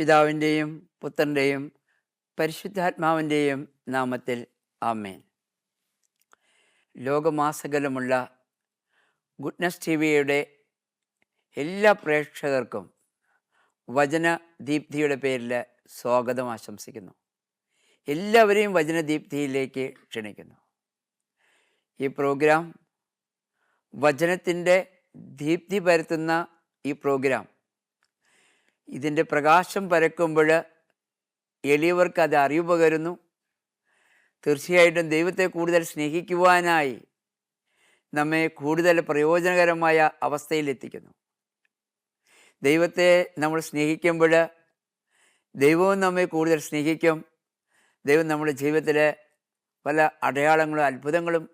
പിതാവിൻ്റെയും പുത്രൻ്റെയും പരിശുദ്ധാത്മാവിൻ്റെയും നാമത്തിൽ ആമേൻ. ലോകമാസകലമുള്ള ഗുഡ്നസ് ടി വിയുടെ എല്ലാ പ്രേക്ഷകർക്കും വചനദീപ്തിയുടെ പേരിൽ സ്വാഗതം ആശംസിക്കുന്നു. എല്ലാവരെയും വചനദീപ്തിയിലേക്ക് ക്ഷണിക്കുന്നു. ഈ പ്രോഗ്രാം വചനത്തിൻ്റെ ദീപ്തി പരത്തുന്ന ഈ പ്രോഗ്രാം ഇതിൻ്റെ പ്രകാശം പരക്കുമ്പോൾ എളിയവർക്ക് അത് അറിവ് പകരുന്നു. തീർച്ചയായിട്ടും ദൈവത്തെ കൂടുതൽ സ്നേഹിക്കുവാനായി നമ്മെ കൂടുതൽ പ്രയോജനകരമായ അവസ്ഥയിലെത്തിക്കുന്നു. ദൈവത്തെ നമ്മൾ സ്നേഹിക്കുമ്പോൾ ദൈവവും നമ്മെ കൂടുതൽ സ്നേഹിക്കും. ദൈവം നമ്മുടെ ജീവിതത്തിൽ പല അടയാളങ്ങളും അത്ഭുതങ്ങളും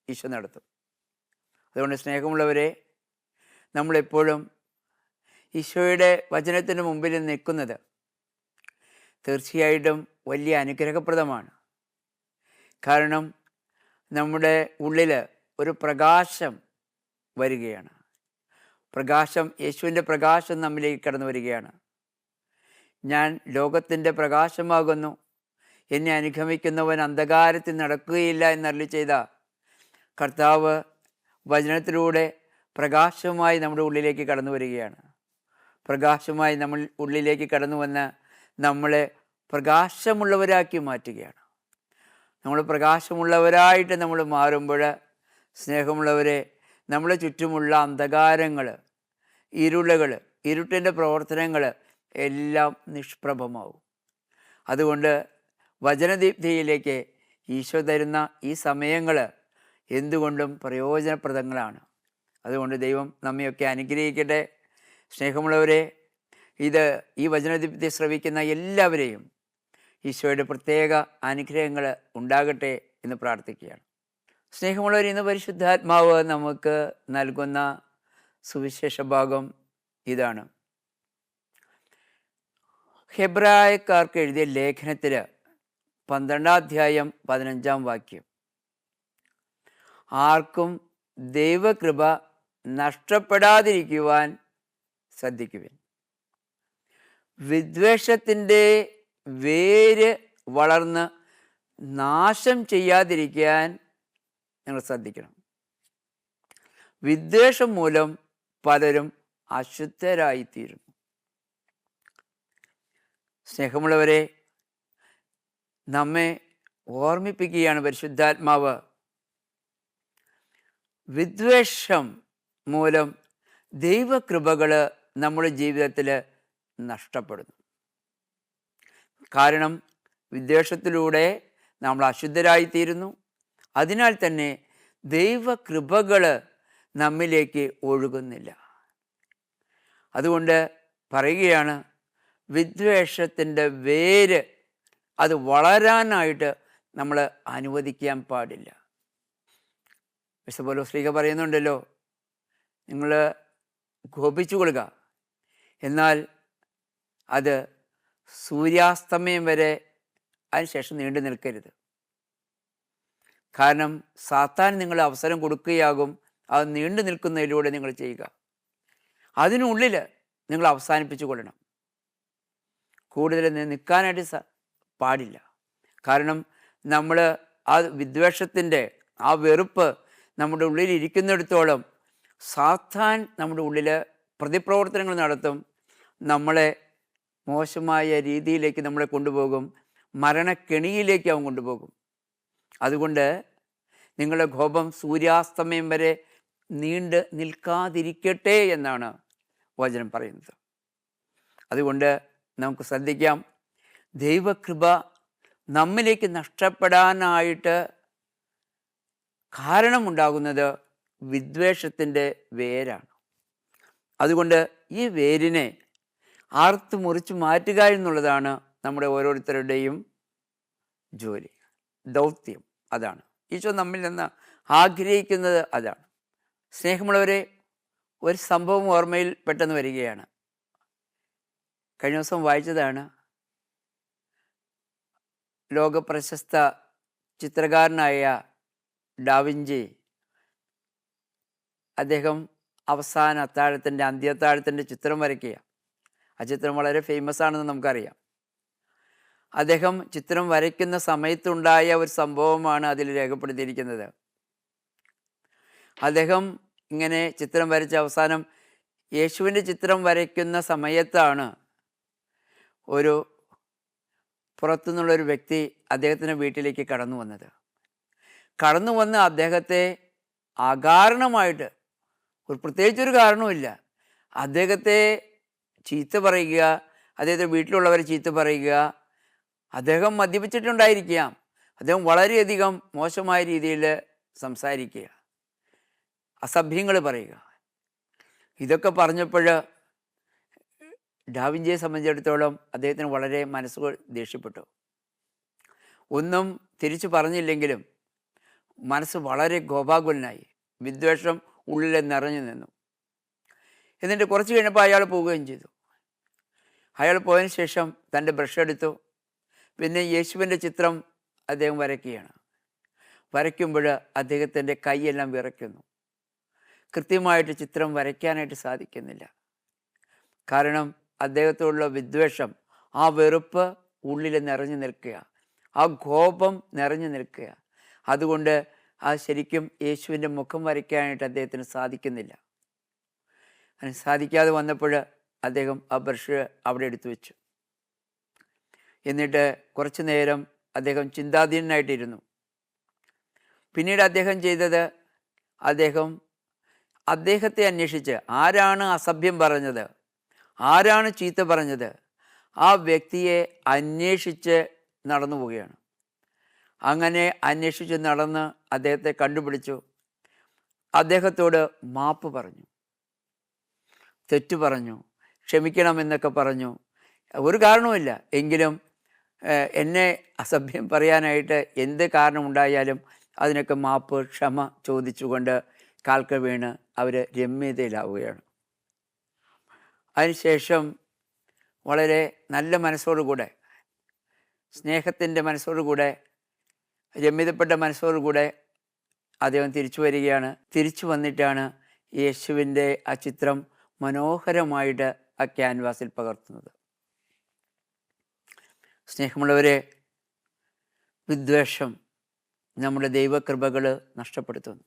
ഈശോ നടത്തും. അതുകൊണ്ട് സ്നേഹമുള്ളവരെ, നമ്മളെപ്പോഴും ഈശോയുടെ വചനത്തിന് മുമ്പിൽ നിൽക്കുന്നത് തീർച്ചയായിട്ടും വലിയ അനുഗ്രഹപ്രദമാണ്. കാരണം നമ്മുടെ ഉള്ളിൽ ഒരു പ്രകാശം വരികയാണ്. പ്രകാശം, യേശുവിൻ്റെ പ്രകാശം നമ്മിലേക്ക് കടന്നു വരികയാണ്. ഞാൻ ലോകത്തിൻ്റെ പ്രകാശമാകുന്നു, എന്നെ അനുഗമിക്കുന്നവൻ അന്ധകാരത്തിൽ നടക്കുകയില്ല എന്നരുളി ചെയ്ത കർത്താവ് വചനത്തിലൂടെ പ്രകാശമായി നമ്മുടെ ഉള്ളിലേക്ക് കടന്നു വരികയാണ്. പ്രകാശമായി നമ്മൾ ഉള്ളിലേക്ക് കടന്നു വന്ന് നമ്മളെ പ്രകാശമുള്ളവരാക്കി മാറ്റുകയാണ്. നമ്മൾ പ്രകാശമുള്ളവരായിട്ട് നമ്മൾ മാറുമ്പോൾ സ്നേഹമുള്ളവരെ, നമ്മളെ ചുറ്റുമുള്ള അന്ധകാരങ്ങൾ, ഇരുളുകൾ, ഇരുട്ടിൻ്റെ പ്രവർത്തനങ്ങൾ എല്ലാം നിഷ്പ്രഭമാവും. അതുകൊണ്ട് വചനദീപ്തിയിലേക്ക് ഈശോ തരുന്ന ഈ സമയങ്ങൾ എന്തുകൊണ്ടും പ്രയോജനപ്രദങ്ങളാണ്. അതുകൊണ്ട് ദൈവം നമ്മയൊക്കെ അനുഗ്രഹിക്കട്ടെ. സ്നേഹമുള്ളവരെ, ഈ വചനദീപ്തി ശ്രവിക്കുന്ന എല്ലാവരെയും ഈശോയുടെ പ്രത്യേക അനുഗ്രഹങ്ങൾ ഉണ്ടാകട്ടെ എന്ന് പ്രാർത്ഥിക്കുകയാണ്. സ്നേഹമുള്ളവർ, ഇന്ന് പരിശുദ്ധാത്മാവ് നമുക്ക് നൽകുന്ന സുവിശേഷ ഭാഗം ഇതാണ്. ഹെബ്രായക്കാർക്ക് എഴുതിയ ലേഖനത്തിൽ 12-ാം അധ്യായം 15-ാം വാക്യം, ആർക്കും ദൈവകൃപ നഷ്ടപ്പെടാതിരിക്കുവാൻ ശ്രദ്ധിക്കുവിൻ. വിദ്വേഷത്തിൻ്റെ വേര് വളർന്ന് നാശം ചെയ്യാതിരിക്കാൻ നിങ്ങൾ ശ്രദ്ധിക്കണം. വിദ്വേഷം മൂലം പലരും അശുദ്ധരായിത്തീരുന്നു. സ്നേഹമുള്ളവരെ, നമ്മെ ഓർമ്മിപ്പിക്കുകയാണ് പരിശുദ്ധാത്മാവ്. വിദ്വേഷം മൂലം ദൈവകൃപകൾ നമ്മുടെ ജീവിതത്തിൽ നഷ്ടപ്പെടുന്നു. കാരണം വിദ്വേഷത്തിലൂടെ നമ്മൾ അശുദ്ധരായിത്തീരുന്നു. അതിനാൽ തന്നെ ദൈവകൃപകൾ നമ്മിലേക്ക് ഒഴുകുന്നില്ല. അതുകൊണ്ട് പറയുകയാണ്, വിദ്വേഷത്തിൻ്റെ വേര് അത് വളരാനായിട്ട് നമ്മൾ അനുവദിക്കാൻ പാടില്ല. വിശുദ്ധ പൗലോസ് പറയുന്നുണ്ടല്ലോ, നിങ്ങൾ കോപിച്ചു കൊള്ളുക, എന്നാൽ അത് സൂര്യാസ്തമയം വരെ അതിനുശേഷം നീണ്ടു നിൽക്കരുത്. കാരണം സാത്താൻ നിങ്ങൾ അവസരം കൊടുക്കുകയാകും. അത് നീണ്ടു നിൽക്കുന്നതിലൂടെ നിങ്ങൾ ചെയ്യുക. അതിനുള്ളിൽ നിങ്ങൾ അവസാനിപ്പിച്ചു കൊള്ളണം. കൂടുതൽ നിൽക്കാനായിട്ട് പാടില്ല. കാരണം നമ്മൾ ആ വിദ്വേഷത്തിൻ്റെ ആ വെറുപ്പ് നമ്മുടെ ഉള്ളിൽ ഇരിക്കുന്നിടത്തോളം സാത്താൻ നമ്മുടെ ഉള്ളിൽ പ്രതിപ്രവർത്തനങ്ങൾ നടത്തും. നമ്മളെ മോശമായ രീതിയിലേക്ക് നമ്മളെ കൊണ്ടുപോകും. മരണക്കെണിയിലേക്ക് അവൻ കൊണ്ടുപോകും. അതുകൊണ്ട് നിങ്ങളുടെ കോപം സൂര്യാസ്തമയം വരെ നീണ്ട് നിൽക്കാതിരിക്കട്ടെ എന്നാണ് വചനം പറയുന്നത്. അതുകൊണ്ട് നമുക്ക് ശ്രദ്ധിക്കാം, ദൈവകൃപ നമ്മിലേക്ക് നഷ്ടപ്പെടാനായിട്ട് കാരണമുണ്ടാകുന്നത് വിദ്വേഷത്തിൻ്റെ വേരാണ്. അതുകൊണ്ട് ഈ വേരിനെ ആർത്ത് മുറിച്ച് മാറ്റുക എന്നുള്ളതാണ് നമ്മുടെ ഓരോരുത്തരുടെയും ജോലി, ദൗത്യം. അതാണ് ഈശോ നമ്മിൽ നിന്ന് ആഗ്രഹിക്കുന്നത്. അതാണ്. സ്നേഹമുള്ളവരെ, ഒരു സംഭവം ഓർമ്മയിൽ പെട്ടെന്ന് വരികയാണ്. കഴിഞ്ഞ ദിവസം വായിച്ചതാണ്. ലോകപ്രശസ്ത ചിത്രകാരനായ ഡാവിഞ്ചി അദ്ദേഹം അവസാന അത്താഴത്തിൻ്റെ അന്ത്യത്താഴത്തിൻ്റെ ചിത്രം വരയ്ക്കുക. ആ ചിത്രം വളരെ ഫേമസ് ആണെന്ന് നമുക്കറിയാം. അദ്ദേഹം ചിത്രം വരയ്ക്കുന്ന സമയത്തുണ്ടായ ഒരു സംഭവമാണ് അതിൽ രേഖപ്പെടുത്തിയിരിക്കുന്നത്. അദ്ദേഹം ഇങ്ങനെ ചിത്രം വരച്ച അവസാനം യേശുവിൻ്റെ ചിത്രം വരയ്ക്കുന്ന സമയത്താണ് ഒരു പുറത്തുനിന്നുള്ളൊരു വ്യക്തി അദ്ദേഹത്തിൻ്റെ വീട്ടിലേക്ക് കടന്നു വന്നത്. കടന്നു വന്ന് അദ്ദേഹത്തെ അകാരണമായിട്ട്, പ്രത്യേകിച്ചൊരു കാരണവുമില്ല, അദ്ദേഹത്തെ ചീത്ത പറയുക, അദ്ദേഹത്തെ വീട്ടിലുള്ളവരെ ചീത്ത പറയുക. അദ്ദേഹം മദ്യപിച്ചിട്ടുണ്ടായിരിക്കാം. അദ്ദേഹം വളരെയധികം മോശമായ രീതിയിൽ സംസാരിക്കുക, അസഭ്യങ്ങൾ പറയുക. ഇതൊക്കെ പറഞ്ഞപ്പോൾ ഡാവിഞ്ചിയെ സംബന്ധിച്ചിടത്തോളം അദ്ദേഹത്തിന് വളരെ മനസ്സ് ദേഷ്യപ്പെട്ടു. ഒന്നും തിരിച്ചു പറഞ്ഞില്ലെങ്കിലും മനസ്സ് വളരെ കോപാകുലനായി, വിദ്വേഷം ഉള്ളിൽ നിറഞ്ഞു നിന്നു. എന്നിട്ട് കുറച്ച് കഴിഞ്ഞപ്പോൾ അയാൾ പോവുകയും ചെയ്തു. അയാൾ പോയതിന് ശേഷം തൻ്റെ ബ്രഷ് എടുത്തു. പിന്നെ യേശുവിൻ്റെ ചിത്രം അദ്ദേഹം വരയ്ക്കുകയാണ്. വരയ്ക്കുമ്പോൾ അദ്ദേഹത്തിൻ്റെ കൈയെല്ലാം വിറയ്ക്കുന്നു. കൃത്യമായിട്ട് ചിത്രം വരയ്ക്കാനായിട്ട് സാധിക്കുന്നില്ല. കാരണം അദ്ദേഹത്തോടുള്ള വിദ്വേഷം, ആ വെറുപ്പ് ഉള്ളിൽ നിറഞ്ഞു നിൽക്കുക, ആ കോപം നിറഞ്ഞു നിൽക്കുക. അതുകൊണ്ട് ആ ശരിക്കും യേശുവിൻ്റെ മുഖം വരയ്ക്കാനായിട്ട് അദ്ദേഹത്തിന് സാധിക്കുന്നില്ല. അതിന് സാധിക്കാതെ വന്നപ്പോൾ അദ്ദേഹം ആ ബ്രഷ് അവിടെ എടുത്തു വെച്ചു. എന്നിട്ട് കുറച്ചു നേരം അദ്ദേഹം ചിന്താധീനനായിട്ടിരുന്നു. പിന്നീട് അദ്ദേഹം ചെയ്തത്, അദ്ദേഹത്തെ അന്വേഷിച്ച് ആരാണ് അസഭ്യം പറഞ്ഞത്, ആരാണ് ചീത്ത പറഞ്ഞത്, ആ വ്യക്തിയെ അന്വേഷിച്ച് നടന്നു പോവുകയാണ്. അങ്ങനെ അന്വേഷിച്ച് നടന്ന് അദ്ദേഹത്തെ കണ്ടുപിടിച്ചു. അദ്ദേഹത്തോട് മാപ്പ് പറഞ്ഞു, തെറ്റു പറഞ്ഞു, ക്ഷമിക്കണമെന്നൊക്കെ പറഞ്ഞു. ഒരു കാരണവുമില്ല, എങ്കിലും എന്നെ അസഭ്യം പറയാനായിട്ട് എന്ത് കാരണമുണ്ടായാലും അതിനൊക്കെ മാപ്പ്, ക്ഷമ ചോദിച്ചുകൊണ്ട് കാൽക്ക വീണ് അവർ രമ്യതയിലാവുകയാണ്. അതിനുശേഷം വളരെ നല്ല മനസ്സോടുകൂടെ, സ്നേഹത്തിൻ്റെ മനസ്സോടുകൂടെ, രമ്യതപ്പെട്ട മനസ്സോടുകൂടെ അദ്ദേഹം തിരിച്ചു വരികയാണ്. തിരിച്ചു വന്നിട്ടാണ് യേശുവിൻ്റെ ആ ചിത്രം മനോഹരമായിട്ട് ആ ക്യാൻവാസിൽ പകർത്തുന്നത്. സ്നേഹമുള്ളവരെ, വിദ്വേഷം നമ്മുടെ ദൈവകൃപകൾ നഷ്ടപ്പെടുത്തുന്നു.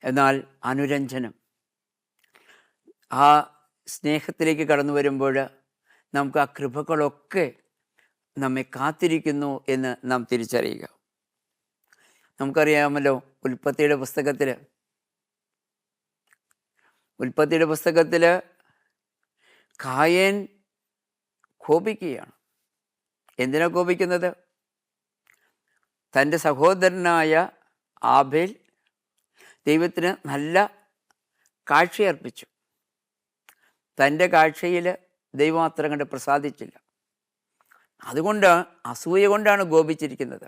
എന്നാൽ അനുരഞ്ജനം, ആ സ്നേഹത്തിലേക്ക് കടന്നു വരുമ്പോൾ നമുക്ക് ആ കൃപകളൊക്കെ നമ്മെ കാത്തിരിക്കുന്നു എന്ന് നാം തിരിച്ചറിയുക. നമുക്കറിയാമല്ലോ, ഉൽപ്പത്തിയുടെ പുസ്തകത്തിൽ കായേൻ കോപിക്കുകയാണ്. എന്തിനാ കോപിക്കുന്നത്? തൻ്റെ സഹോദരനായ ആബേൽ ദൈവത്തിന് നല്ല കാഴ്ചയർപ്പിച്ചു. തൻ്റെ കാഴ്ചയിൽ ദൈവം അത്ര കണ്ട് പ്രസാദിച്ചില്ല. അതുകൊണ്ട് അസൂയ കൊണ്ടാണ് കോപിച്ചിരിക്കുന്നത്.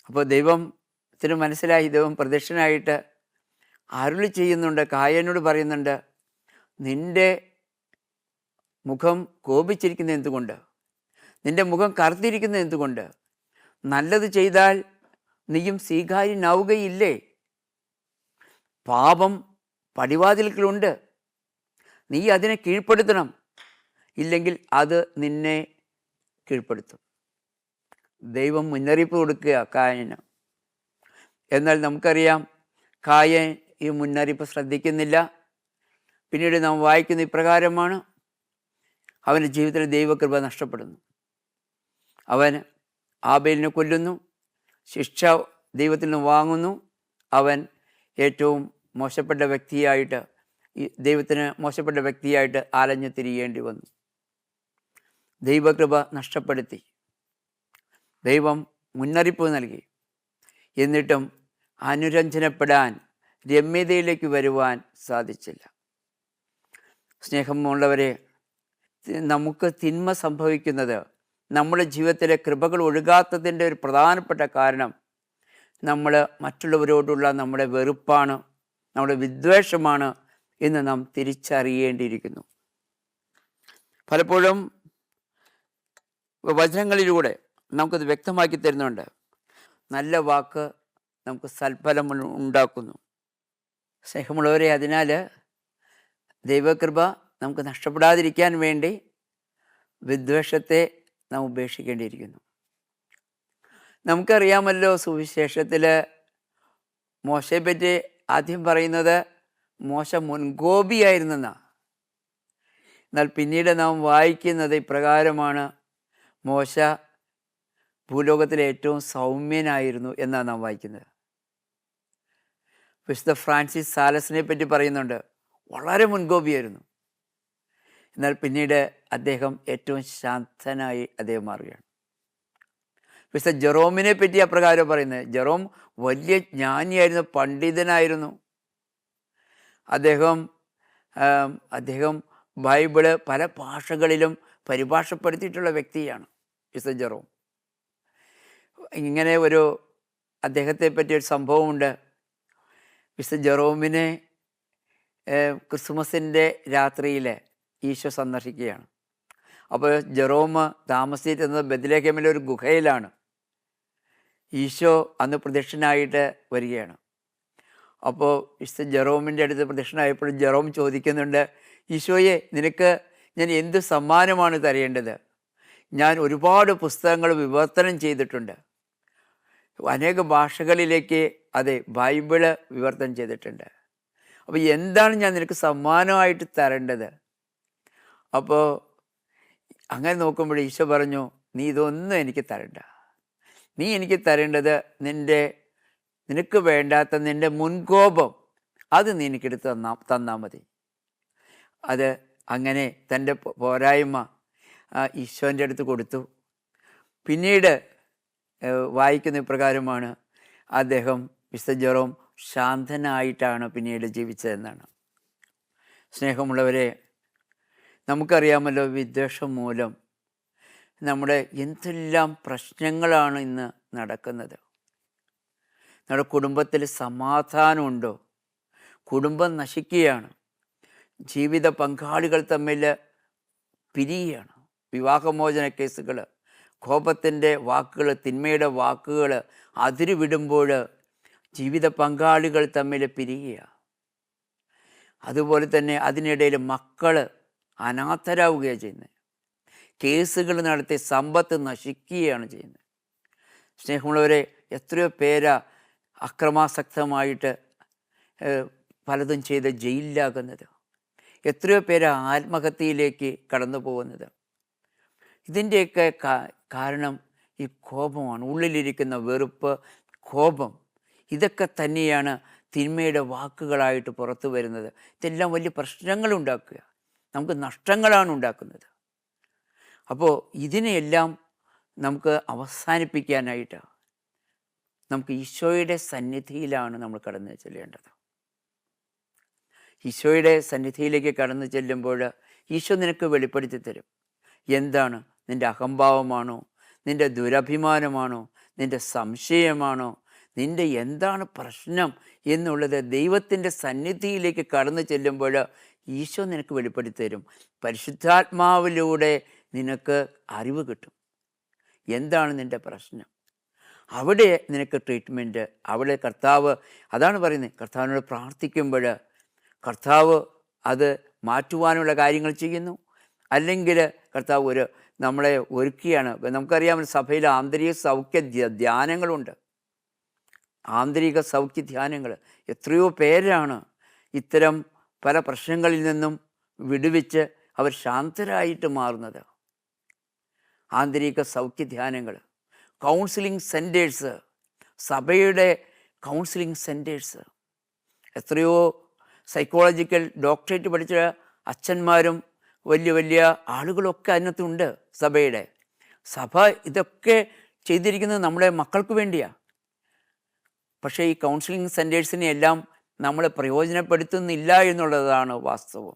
അപ്പോൾ ദൈവത്തിന് മനസ്സിലായി. ദൈവം പ്രത്യക്ഷനായിട്ട് അരുളി ചെയ്യുന്നുണ്ട്, കായേനോട് പറയുന്നുണ്ട്, നിൻ്റെ മുഖം കോപിച്ചിരിക്കുന്നത് എന്തുകൊണ്ട്? നിൻ്റെ മുഖം കറുത്തിരിക്കുന്നത് എന്തുകൊണ്ട്? നല്ലത് ചെയ്താൽ നീയും സ്വീകാര്യനാവുകയില്ലേ? പാപം പടിവാതിൽക്കലുണ്ട്, നീ അതിനെ കീഴ്പ്പെടുത്തണം, ഇല്ലെങ്കിൽ അത് നിന്നെ കീഴ്പ്പെടുത്തും. ദൈവം മുന്നറിയിപ്പ് കൊടുക്കുക കായന്. എന്നാൽ നമുക്കറിയാം, കായൻ ഈ മുന്നറിയിപ്പ് ശ്രദ്ധിക്കുന്നില്ല. പിന്നീട് നാം വായിക്കുന്ന ഇപ്രകാരമാണ്, അവൻ്റെ ജീവിതത്തിൽ ദൈവകൃപ നഷ്ടപ്പെടുന്നു. അവൻ ആബേലിനെ കൊല്ലുന്നു, ശിക്ഷ ദൈവത്തിൽ നിന്ന് വാങ്ങുന്നു. അവൻ ഏറ്റവും മോശപ്പെട്ട വ്യക്തിയായിട്ട്, ദൈവത്തിന് മോശപ്പെട്ട വ്യക്തിയായിട്ട് അലഞ്ഞു തിരിയേണ്ടി വന്നു. ദൈവകൃപ നഷ്ടപ്പെടുത്തി. ദൈവം മുന്നറിയിപ്പ് നൽകി. എന്നിട്ടും അനുരഞ്ജനപ്പെടാൻ, രമ്യതയിലേക്ക് വരുവാൻ സാധിച്ചില്ല. സ്നേഹമുള്ളവരെ, നമുക്ക് തിന്മ സംഭവിക്കുന്നത്, നമ്മുടെ ജീവിതത്തിലെ കൃപകൾ ഒഴുകാത്തതിൻ്റെ ഒരു പ്രധാനപ്പെട്ട കാരണം നമ്മൾ മറ്റുള്ളവരോടുള്ള നമ്മുടെ വെറുപ്പാണ്, നമ്മുടെ വിദ്വേഷമാണ് എന്ന് നാം തിരിച്ചറിയേണ്ടിയിരിക്കുന്നു. പലപ്പോഴും വചനങ്ങളിലൂടെ നമുക്കത് വ്യക്തമാക്കി തരുന്നുണ്ട്. നല്ല വാക്ക് നമുക്ക് സൽഫലം ഉണ്ടാക്കുന്നു. സ്നേഹമുള്ളവരെ, അതിനാൽ ദൈവകൃപ നമുക്ക് നഷ്ടപ്പെടാതിരിക്കാൻ വേണ്ടി വിദ്വേഷത്തെ നാം ഉപേക്ഷിക്കേണ്ടിയിരിക്കുന്നു. നമുക്കറിയാമല്ലോ, സുവിശേഷത്തിൽ മോശയെപ്പറ്റി ആദ്യം പറയുന്നത് മോശ മുൻകോപിയായിരുന്നെന്നാണ്. എന്നാൽ പിന്നീട് നാം വായിക്കുന്നത് ഇപ്രകാരമാണ്: മോശ ഭൂലോകത്തിലെ ഏറ്റവും സൗമ്യനായിരുന്നു എന്നാണ് നാം വായിക്കുന്നത്. വിശുദ്ധ ഫ്രാൻസിസ് സാലസിനെ പറ്റി പറയുന്നുണ്ട്, വളരെ മുൻകോപിയായിരുന്നു. എന്നാൽ പിന്നീട് അദ്ദേഹം ഏറ്റവും ശാന്തനായി അദ്ദേഹം മാറുകയാണ്. വിശുദ്ധ ജെറോമിനെ പറ്റി അപ്രകാരം പറയുന്നത്, ജെറോം വലിയ ജ്ഞാനിയായിരുന്നു, പണ്ഡിതനായിരുന്നു. അദ്ദേഹം ബൈബിള് പല ഭാഷകളിലും പരിഭാഷപ്പെടുത്തിയിട്ടുള്ള വ്യക്തിയാണ് വിശുദ്ധ ജെറോം. ഇങ്ങനെ അദ്ദേഹത്തെ പറ്റി ഒരു സംഭവമുണ്ട്. വിശുദ്ധ ജെറോമിനെ ക്രിസ്മസിൻ്റെ രാത്രിയിൽ ഈശോ സന്ദർശിക്കുകയാണ്. അപ്പോൾ ജെറോം താമസിച്ചിരുന്നത് ബെത്ലഹേമിലെ ഒരു ഗുഹയിലാണ്. ഈശോ അന്ന് പ്രത്യക്ഷനായിട്ട് വരികയാണ്. അപ്പോൾ വിശുദ്ധ ജെറോമിൻ്റെ അടുത്ത് പ്രത്യക്ഷനായപ്പോൾ ജെറോം ചോദിക്കുന്നുണ്ട്, ഈശോയെ, നിനക്ക് ഞാൻ എന്ത് സമ്മാനമാണ് തരേണ്ടത്? ഞാൻ ഒരുപാട് പുസ്തകങ്ങൾ വിവർത്തനം ചെയ്തിട്ടുണ്ട്, അനേക ഭാഷകളിലേക്ക് ബൈബിള് വിവർത്തനം ചെയ്തിട്ടുണ്ട്. അപ്പോൾ എന്താണ് ഞാൻ നിനക്ക് സമ്മാനമായിട്ട് തരേണ്ടത്? അപ്പോൾ അങ്ങനെ നോക്കുമ്പോൾ ഈശോ പറഞ്ഞു, നീ ഇതൊന്നും എനിക്ക് തരണ്ട. നീ എനിക്ക് തരേണ്ടത് നിനക്ക് വേണ്ടാത്ത നിൻ്റെ മുൻകോപം, അത് നീ എനിക്കെടുത്ത് തന്നാൽ മതി. അങ്ങനെ തൻ്റെ പോരായ്മ ഈശോൻ്റെ അടുത്ത് കൊടുത്തു. പിന്നീട് വായിക്കുന്ന ഇപ്രകാരമാണ്, അദ്ദേഹം വിശുദ്ധ ജെറോം ശാന്തനായിട്ടാണ് പിന്നീട് ജീവിച്ചതെന്നാണ്. സ്നേഹമുള്ളവരെ, നമുക്കറിയാമല്ലോ, വിദ്വേഷം മൂലം നമ്മുടെ എന്തെല്ലാം പ്രശ്നങ്ങളാണ് ഇന്ന് നടക്കുന്നത്. നമ്മുടെ കുടുംബത്തിൽ സമാധാനമുണ്ടോ? കുടുംബം നശിക്കുകയാണ്. ജീവിത പങ്കാളികൾ തമ്മിൽ പിരിയുകയാണ്. വിവാഹമോചന കേസുകൾ, കോപത്തിൻ്റെ വാക്കുകൾ, തിന്മയുടെ വാക്കുകൾ അതിരുവിടുമ്പോൾ ജീവിത പങ്കാളികൾ തമ്മിൽ പിരിയുക. അതുപോലെ തന്നെ അതിനിടയിൽ മക്കൾ അനാഥരാവുകയാണ് ചെയ്യുന്നത്. കേസുകൾ നടത്തി സമ്പത്ത് നശിക്കുകയാണ് ചെയ്യുന്നത്. സ്നേഹമുള്ളവരെ, എത്രയോ പേരാ അക്രമാസക്തമായിട്ട് പലതും ചെയ്ത് ജയിലിലാകുന്നത്, എത്രയോ പേര് ആത്മഹത്യയിലേക്ക് കടന്നു പോകുന്നത്. ഇതിൻ്റെയൊക്കെ കാരണം ഈ കോപമാണ്, ഉള്ളിലിരിക്കുന്ന വെറുപ്പ്, കോപം. ഇതൊക്കെ തന്നെയാണ് തിന്മയുടെ വാക്കുകളായിട്ട് പുറത്തു വരുന്നത്. ഇതെല്ലാം വലിയ പ്രശ്നങ്ങൾ ഉണ്ടാക്കുക, നമുക്ക് നഷ്ടങ്ങളാണ് ഉണ്ടാക്കുന്നത്. അപ്പോൾ ഇതിനെയെല്ലാം നമുക്ക് അവസാനിപ്പിക്കാനായിട്ട് നമുക്ക് ഈശോയുടെ സന്നിധിയിലാണ് നമ്മൾ കടന്നു ചെല്ലേണ്ടത്. ഈശോയുടെ സന്നിധിയിലേക്ക് കടന്നു ചെല്ലുമ്പോൾ ഈശോ നിനക്ക് വെളിപ്പെടുത്തി തരും. എന്താണ് നിൻ്റെ അഹംഭാവമാണോ, നിൻ്റെ ദുരഭിമാനമാണോ, നിൻ്റെ സംശയമാണോ, നിൻ്റെ എന്താണ് പ്രശ്നം എന്നുള്ളത് ദൈവത്തിൻ്റെ സന്നിധിയിലേക്ക് കടന്നു ചെല്ലുമ്പോൾ ഈശോ നിനക്ക് വെളിപ്പെടുത്തി തരും. പരിശുദ്ധാത്മാവിലൂടെ നിനക്ക് അറിവ് കിട്ടും. എന്താണ് നിൻ്റെ പ്രശ്നം? അവിടെ നിനക്ക് ട്രീറ്റ്മെൻറ്റ്, അവിടെ കർത്താവ് അതാണ് പറയുന്നത്. കർത്താവിനോട് പ്രാർത്ഥിക്കുമ്പോൾ കർത്താവ് അത് മാറ്റുവാനുള്ള കാര്യങ്ങൾ ചെയ്യുന്നു. അല്ലെങ്കിൽ കർത്താവ് നമ്മളെ ഒരുക്കുകയാണ്. നമുക്കറിയാം, സഭയിൽ ആന്തരിക സൗഖ്യ ധ്യാനങ്ങളുണ്ട്. ആന്തരിക സൗഖ്യ ധ്യാനങ്ങൾ എത്രയോ പേരാണ് ഇത്തരം പല പ്രശ്നങ്ങളിൽ നിന്നും വിടുവിച്ച് അവർ ശാന്തരായിട്ട് മാറുന്നത്. ആന്തരിക സൗഖ്യ ധ്യാനങ്ങൾ, കൗൺസിലിംഗ് സെൻറ്റേഴ്സ്, സഭയുടെ കൗൺസിലിംഗ് സെൻറ്റേഴ്സ്, എത്രയോ സൈക്കോളജിക്കൽ ഡോക്ടറേറ്റ് പഠിച്ച അച്ഛന്മാരും വലിയ വലിയ ആളുകളൊക്കെ അതിനകത്തുണ്ട്. സഭ ഇതൊക്കെ ചെയ്തിരിക്കുന്നത് നമ്മുടെ മക്കൾക്ക് വേണ്ടിയാണ്. പക്ഷേ ഈ കൗൺസിലിംഗ് സെൻറ്റേഴ്സിനെ എല്ലാം നമ്മൾ പ്രയോജനപ്പെടുത്തുന്നില്ല എന്നുള്ളതാണ് വാസ്തവം.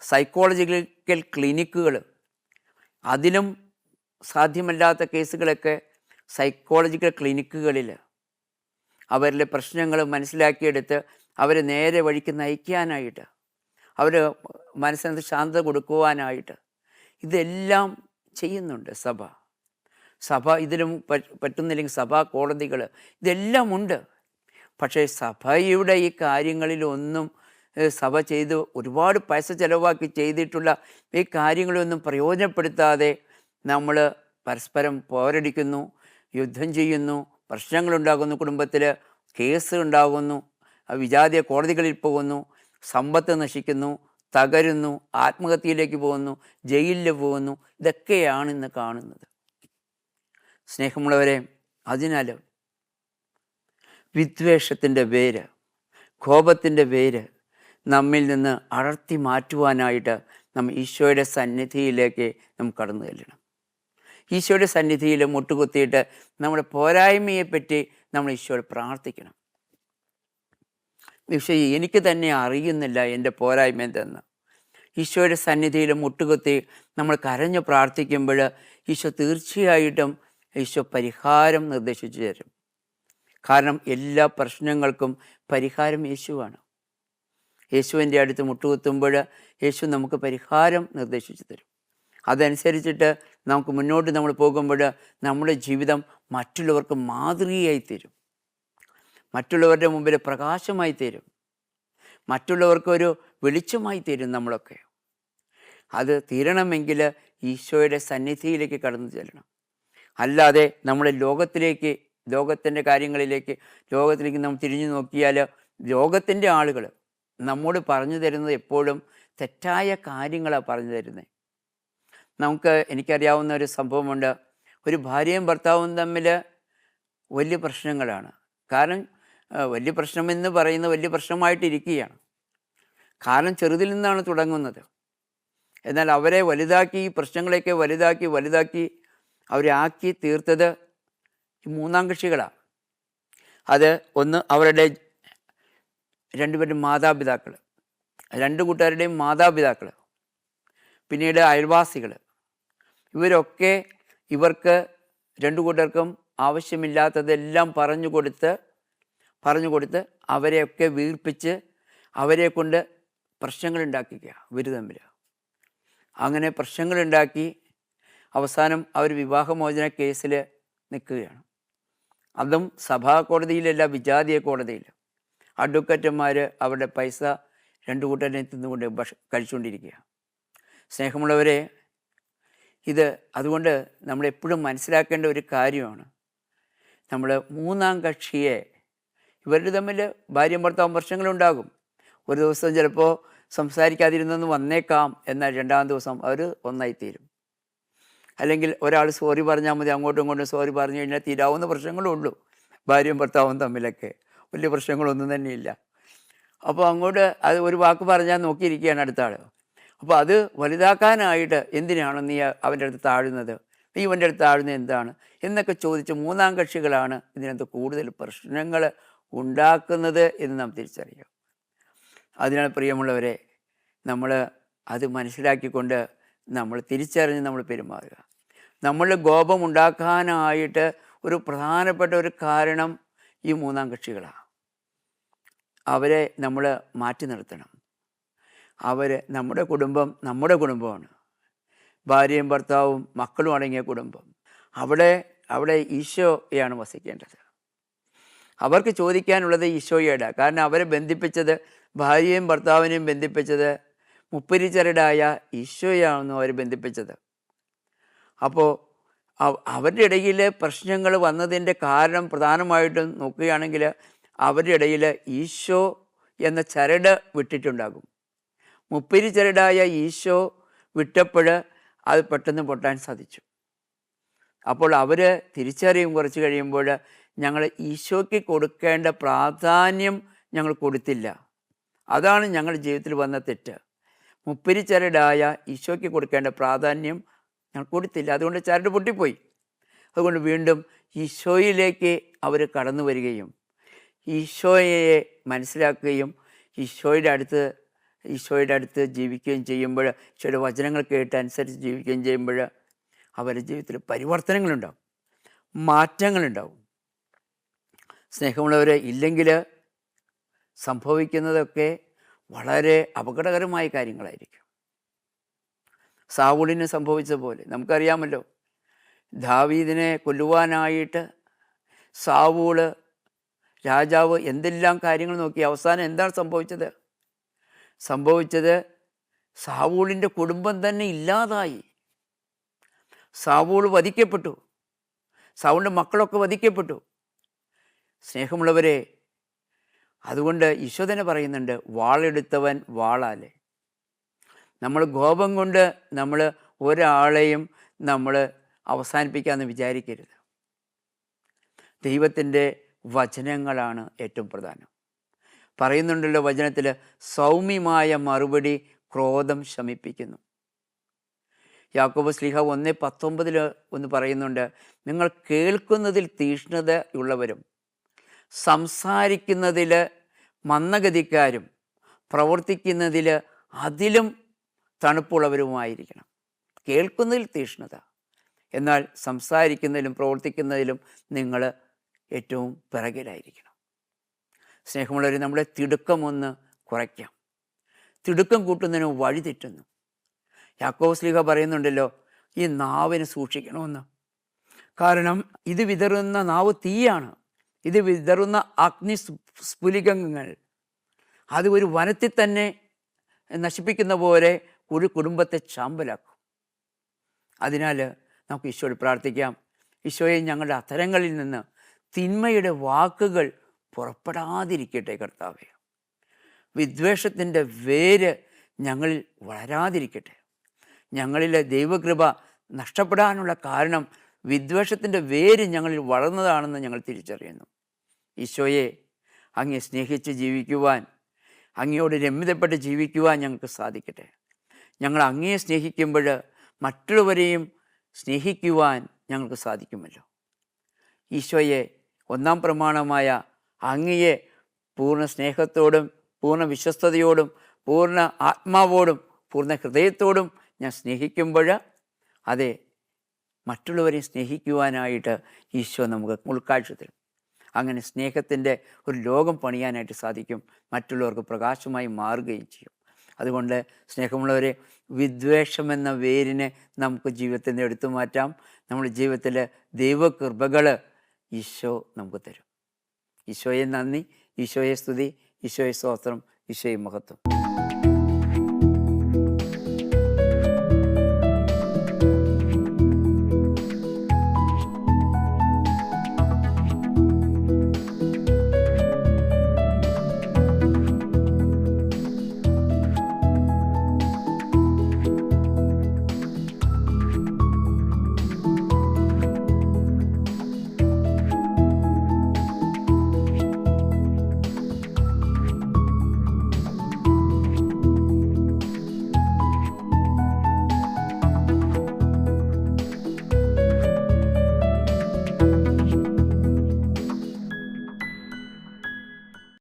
സൈക്കോളജിക്കൽ ക്ലിനിക്കുകൾ, അതിലും സാധ്യമല്ലാത്ത കേസുകളൊക്കെ സൈക്കോളജിക്കൽ ക്ലിനിക്കുകളിൽ അവരിലെ പ്രശ്നങ്ങൾ മനസ്സിലാക്കിയെടുത്ത് അവരെ നേരെ വഴിക്ക് നയിക്കാനായിട്ട്, അവർ മനസ്സിനകത്ത് ശാന്തത കൊടുക്കുവാനായിട്ട് ഇതെല്ലാം ചെയ്യുന്നുണ്ട് സഭ. ഇതിലും പറ്റുന്നില്ലെങ്കിൽ സഭാ കോടതികൾ, ഇതെല്ലാം ഉണ്ട്. പക്ഷേ സഭയുടെ ഈ കാര്യങ്ങളിലൊന്നും സഭ ചെയ്ത് ഒരുപാട് പൈസ ചിലവാക്കി ചെയ്തിട്ടുള്ള ഈ കാര്യങ്ങളൊന്നും പ്രയോജനപ്പെടുത്താതെ നമ്മൾ പരസ്പരം പോരടിക്കുന്നു, യുദ്ധം ചെയ്യുന്നു, പ്രശ്നങ്ങളുണ്ടാകുന്നു, കുടുംബത്തിൽ കേസ് ഉണ്ടാകുന്നു, വിജാതീയ കോടതികളിൽ പോകുന്നു, സമ്പത്ത് നശിക്കുന്നു, തകരുന്നു, ആത്മഹത്യയിലേക്ക് പോകുന്നു, ജയിലിൽ പോകുന്നു. ഇതൊക്കെയാണ് ഇന്ന് കാണുന്നത്. സ്നേഹമുള്ളവരെ, അതിനാൽ വിദ്വേഷത്തിൻ്റെ വേര്, കോപത്തിൻ്റെ വേര് നമ്മിൽ നിന്ന് അടർത്തി മാറ്റുവാനായിട്ട് നമ്മൾ ഈശോയുടെ സന്നിധിയിലേക്ക് നമുക്ക് കടന്നു ചെല്ലണം. ഈശോയുടെ സന്നിധിയിൽ മുട്ടുകുത്തിയിട്ട് നമ്മുടെ പോരായ്മയെപ്പറ്റി നമ്മൾ ഈശോയോട് പ്രാർത്ഥിക്കണം. ഈശോ, എനിക്ക് തന്നെ അറിയുന്നില്ല എൻ്റെ പോരായ്മ എന്തെന്ന്. ഈശോയുടെ സന്നിധിയിൽ മുട്ടുകുത്തി നമ്മൾ കരഞ്ഞു പ്രാർത്ഥിക്കുമ്പോൾ ഈശോ തീർച്ചയായിട്ടും ഈശോ പരിഹാരം നിർദ്ദേശിച്ചു തരും. കാരണം എല്ലാ പ്രശ്നങ്ങൾക്കും പരിഹാരം യേശുവാണ്. യേശുവിൻ്റെ അടുത്ത് മുട്ടുകുത്തുമ്പോൾ യേശു നമുക്ക് പരിഹാരം നിർദ്ദേശിച്ചു തരും. അതനുസരിച്ചിട്ട് നമുക്ക് മുന്നോട്ട് നമ്മൾ പോകുമ്പോൾ നമ്മുടെ ജീവിതം മറ്റുള്ളവർക്ക് മാതൃകയായി തീരും, മറ്റുള്ളവരുടെ മുമ്പിൽ പ്രകാശമായി തീരും, മറ്റുള്ളവർക്കൊരു വെളിച്ചമായി തീരും നമ്മളൊക്കെ. അത് തീരണമെങ്കിൽ ഈശോയുടെ സന്നിധിയിലേക്ക് കടന്നു ചെല്ലണം. അല്ലാതെ നമ്മൾ ലോകത്തിൻ്റെ കാര്യങ്ങളിലേക്ക് നമ്മൾ തിരിഞ്ഞു നോക്കിയാൽ ലോകത്തിൻ്റെ ആളുകൾ നമ്മോട് പറഞ്ഞു തരുന്നത് എപ്പോഴും തെറ്റായ കാര്യങ്ങളാണ് പറഞ്ഞു തരുന്നത്. എനിക്കറിയാവുന്ന ഒരു സംഭവമുണ്ട്. ഒരു ഭാര്യയും ഭർത്താവും തമ്മിൽ വലിയ പ്രശ്നങ്ങളാണ്. കാരണം വലിയ പ്രശ്നമെന്ന് പറയുന്നത് വലിയ പ്രശ്നമായിട്ടിരിക്കുകയാണ്. കാരണം ചെറുതിൽ നിന്നാണ് തുടങ്ങുന്നത്. എന്നാൽ അവരെ വലുതാക്കി, ഈ പ്രശ്നങ്ങളെയൊക്കെ വലുതാക്കി അവരെ ആക്കി തീർത്തത് ഈ മൂന്നാം കക്ഷികളാണ്. അത് ഒന്ന് അവരുടെ രണ്ടുപേരുടെയും മാതാപിതാക്കൾ, രണ്ട് കൂട്ടുകാരുടെയും മാതാപിതാക്കൾ, പിന്നീട് അയൽവാസികൾ. ഇവർക്ക് രണ്ടു കൂട്ടർക്കും ആവശ്യമില്ലാത്തതെല്ലാം പറഞ്ഞു കൊടുത്ത് അവരെയൊക്കെ വീർപ്പിച്ച് അവരെ കൊണ്ട് പ്രശ്നങ്ങളുണ്ടാക്കിക്കുക ഇവർ തമ്മിൽ. അങ്ങനെ പ്രശ്നങ്ങളുണ്ടാക്കി അവസാനം അവർ വിവാഹമോചന കേസിൽ നിൽക്കുകയാണ്. അതും സഭാ കോടതിയിലല്ല, വിജാതീയ കോടതിയിൽ. അഡ്വക്കറ്റന്മാർ അവരുടെ പൈസ രണ്ടു കൂട്ടരെ തിന്നുകൊണ്ട് കഴിച്ചുകൊണ്ടിരിക്കുക. സ്നേഹമുള്ളവരെ, അതുകൊണ്ട് നമ്മളെപ്പോഴും മനസ്സിലാക്കേണ്ട ഒരു കാര്യമാണ്, നമ്മൾ മൂന്നാം കക്ഷിയെ, ഇവരുടെ തമ്മിൽ ഭാര്യയും ഭർത്താവും പ്രശ്നങ്ങളുണ്ടാകും. ഒരു ദിവസം ചിലപ്പോൾ സംസാരിക്കാതിരുന്നെന്ന് വന്നേക്കാം, എന്നാൽ രണ്ടാം ദിവസം അവർ ഒന്നായിത്തീരും. അല്ലെങ്കിൽ ഒരാൾ സോറി പറഞ്ഞാൽ മതി, അങ്ങോട്ടും ഇങ്ങോട്ടും സോറി പറഞ്ഞു കഴിഞ്ഞാൽ തീരാവുന്ന പ്രശ്നങ്ങളും ഉള്ളൂ. ഭാര്യയും ഭർത്താവും തമ്മിലൊക്കെ വലിയ പ്രശ്നങ്ങളൊന്നും തന്നെയില്ല. അപ്പോൾ അത് ഒരു വാക്ക് പറഞ്ഞാൽ നോക്കിയിരിക്കുകയാണ് അടുത്ത ആൾ. അപ്പോൾ അത് വലുതാക്കാനായിട്ട് എന്തിനാണ് നീ അവൻ്റെ അടുത്ത് താഴുന്നത്, നീ ഇവൻ്റെ അടുത്ത് താഴുന്നത് എന്താണ് എന്നൊക്കെ ചോദിച്ച് മൂന്നാം കക്ഷികളാണ് ഇതിനകത്ത് കൂടുതൽ പ്രശ്നങ്ങൾ ഉണ്ടാക്കുന്നത് എന്ന് നാം തിരിച്ചറിയാം. അതിനാൽ പ്രിയമുള്ളവരെ, നമ്മൾ അത് മനസ്സിലാക്കിക്കൊണ്ട് നമ്മൾ തിരിച്ചറിഞ്ഞ് നമ്മൾ പെരുമാറുക. നമ്മളുടെ കോപമുണ്ടാക്കാനായിട്ട് ഒരു പ്രധാനപ്പെട്ട ഒരു കാരണം ഈ മൂന്നാം കക്ഷികളാണ്. അവരെ നമ്മൾ മാറ്റി നിർത്തണം. നമ്മുടെ കുടുംബമാണ്. ഭാര്യയും ഭർത്താവും മക്കളും അടങ്ങിയ കുടുംബം. അവിടെ ഈശോയാണ് വസിക്കേണ്ടത്. അവർക്ക് ചോദിക്കാനുള്ളത് ഈശോയോട്. കാരണം അവരെ ബന്ധിപ്പിച്ചത്, ഭാര്യയും ഭർത്താവിനെയും ബന്ധിപ്പിച്ചത് മുപ്പരിചരടായ ഈശോയാണെന്ന് അവർ ബന്ധിപ്പിച്ചത്. അപ്പോൾ അവരുടെ ഇടയിൽ പ്രശ്നങ്ങൾ വന്നതിൻ്റെ കാരണം പ്രധാനമായിട്ടും നോക്കുകയാണെങ്കിൽ അവരുടെ ഇടയിൽ ഈശോ എന്ന ചരട് വിട്ടിട്ടുണ്ടാകും. മുപ്പരിചരടായ ഈശോ വിട്ടപ്പോൾ അത് പെട്ടെന്ന് പൊട്ടാൻ സാധിച്ചു. അപ്പോൾ അവർ തിരിച്ചറിയും കുറച്ച് കഴിയുമ്പോൾ, ഞങ്ങൾ ഈശോയ്ക്ക് കൊടുക്കേണ്ട പ്രാധാന്യം ഞങ്ങൾ കൊടുത്തില്ല. അതാണ് ഞങ്ങളുടെ ജീവിതത്തിൽ വന്ന തെറ്റ്. മുപ്പരിചരടായ ഈശോയ്ക്ക് കൊടുക്കേണ്ട പ്രാധാന്യം ഞങ്ങൾ കൊടുത്തില്ല. അതുകൊണ്ട് ചരട് പൊട്ടിപ്പോയി. അതുകൊണ്ട് വീണ്ടും ഈശോയിലേക്ക് അവർ കടന്നു വരികയും ഈശോയെ മനസ്സിലാക്കുകയും ഈശോയുടെ അടുത്ത് ജീവിക്കുകയും ചെയ്യുമ്പോൾ, ഈശോയുടെ വചനങ്ങൾ കേട്ട് അനുസരിച്ച് ജീവിക്കുകയും ചെയ്യുമ്പോൾ അവരുടെ ജീവിതത്തിൽ പരിവർത്തനങ്ങളുണ്ടാവും, മാറ്റങ്ങളുണ്ടാവും. സ്നേഹമുള്ളവരെ, ഇല്ലെങ്കിൽ സംഭവിക്കുന്നതൊക്കെ വളരെ അപകടകരമായ കാര്യങ്ങളായിരിക്കും. സാവൂളിന് സംഭവിച്ച പോലെ നമുക്കറിയാമല്ലോ. ദാവീദിനെ കൊല്ലുവാനായിട്ട് സാവൂള് രാജാവ് എന്തെല്ലാം കാര്യങ്ങൾ നോക്കി. അവസാനം എന്താണ് സംഭവിച്ചത്? സംഭവിച്ചത് സാവൂളിൻ്റെ കുടുംബം തന്നെ ഇല്ലാതായി. സാവൂൾ വധിക്കപ്പെട്ടു. സാവൂളിൻ്റെ മക്കളൊക്കെ വധിക്കപ്പെട്ടു. സ്നേഹമുള്ളവരെ, അതുകൊണ്ട് ഈശോ തന്നെ പറയുന്നുണ്ട്, വാളെടുത്തവൻ വാളാലെ. നമ്മൾ കോപം കൊണ്ട് നമ്മൾ ഒരാളെയും നമ്മൾ അവസാനിപ്പിക്കാമെന്ന് വിചാരിക്കരുത്. ദൈവത്തിൻ്റെ വചനങ്ങളാണ് ഏറ്റവും പ്രധാനം. പറയുന്നുണ്ടല്ലോ വചനത്തിൽ, സൗമ്യമായ മറുപടി ക്രോധം ശമിപ്പിക്കുന്നു. യാക്കോബ് ശ്ലീഹ 1:19 ഒന്ന് പറയുന്നുണ്ട്, നിങ്ങൾ കേൾക്കുന്നതിൽ തീക്ഷ്ണതയുള്ളവരും സംസാരിക്കുന്നതിൽ മന്ദഗതിക്കാരും പ്രവർത്തിക്കുന്നതിൽ അതിലും തണുപ്പുള്ളവരുമായിരിക്കണം. കേൾക്കുന്നതിൽ തീക്ഷ്ണത, എന്നാൽ സംസാരിക്കുന്നതിലും പ്രവർത്തിക്കുന്നതിലും നിങ്ങൾ ഏറ്റവും പിറകിലായിരിക്കണം. സ്നേഹമുള്ളവർ, നമ്മുടെ തിടുക്കമൊന്ന് കുറയ്ക്കാം. തിടുക്കം കൂട്ടുന്നതിന് വഴി തെറ്റുന്നു. യാക്കോബ് ശ്ലീഹ പറയുന്നുണ്ടല്ലോ, ഈ നാവിനെ സൂക്ഷിക്കണമെന്ന്. കാരണം ഇത് വിതറുന്ന നാവ് തീയാണ്. ഇത് വിതറുന്ന അഗ്നി സ്ഫുലിംഗങ്ങൾ അത് ഒരു വനത്തിൽ തന്നെ നശിപ്പിക്കുന്ന പോലെ ഒരു കുടുംബത്തെ ചാമ്പലാക്കും. അതിനാൽ നമുക്ക് ഈശോയോട് പ്രാർത്ഥിക്കാം, ഈശോയെ, ഞങ്ങളുടെ അധരങ്ങളിൽ നിന്ന് തിന്മയുടെ വാക്കുകൾ പുറപ്പെടാതിരിക്കട്ടെ കർത്താവേ. വിദ്വേഷത്തിൻ്റെ വേര് ഞങ്ങളിൽ വളരാതിരിക്കട്ടെ. ഞങ്ങളിലെ ദൈവകൃപ നഷ്ടപ്പെടാനുള്ള കാരണം വിദ്വേഷത്തിൻ്റെ വേര് ഞങ്ങളിൽ വളർന്നതാണെന്ന് ഞങ്ങൾ തിരിച്ചറിയുന്നു. ഈശോയെ, അങ്ങയെ സ്നേഹിച്ച് ജീവിക്കുവാൻ, അങ്ങയോട് രമ്യതപ്പെട്ട് ജീവിക്കുവാൻ ഞങ്ങൾക്ക് സാധിക്കട്ടെ. ഞങ്ങൾ അങ്ങയെ സ്നേഹിക്കുമ്പോൾ മറ്റുള്ളവരെയും സ്നേഹിക്കുവാൻ ഞങ്ങൾക്ക് സാധിക്കുമല്ലോ. ഈശോയെ, ഒന്നാം പ്രമാണമായ അങ്ങയെ പൂർണ്ണ സ്നേഹത്തോടും പൂർണ്ണ വിശ്വസ്തയോടും പൂർണ്ണ ആത്മാവോടും പൂർണ്ണ ഹൃദയത്തോടും ഞാൻ സ്നേഹിക്കുമ്പോൾ അതെ, മറ്റുള്ളവരെയും സ്നേഹിക്കുവാനായിട്ട് ഈശോ നമുക്ക് ഉൾക്കാഴ്ച തരും. അങ്ങനെ സ്നേഹത്തിൻ്റെ ഒരു ലോകം പണിയാനായിട്ട് സാധിക്കും. മറ്റുള്ളവർക്ക് പ്രകാശമായി മാറുകയും ചെയ്യും. അതുകൊണ്ട് സ്നേഹമുള്ളവരെ, വിദ്വേഷമെന്ന വേരിനെ നമുക്ക് ജീവിതത്തിൽ നിന്ന് എടുത്തു മാറ്റാം. നമ്മുടെ ജീവിതത്തിൽ ദൈവകൃപകൾ ഈശോ നമുക്ക് തരും. ഈശോയെ നന്ദി, ഈശോയെ സ്തുതി, ഈശോയെ സ്തോത്രം, ഈശോയെ മഹത്വം.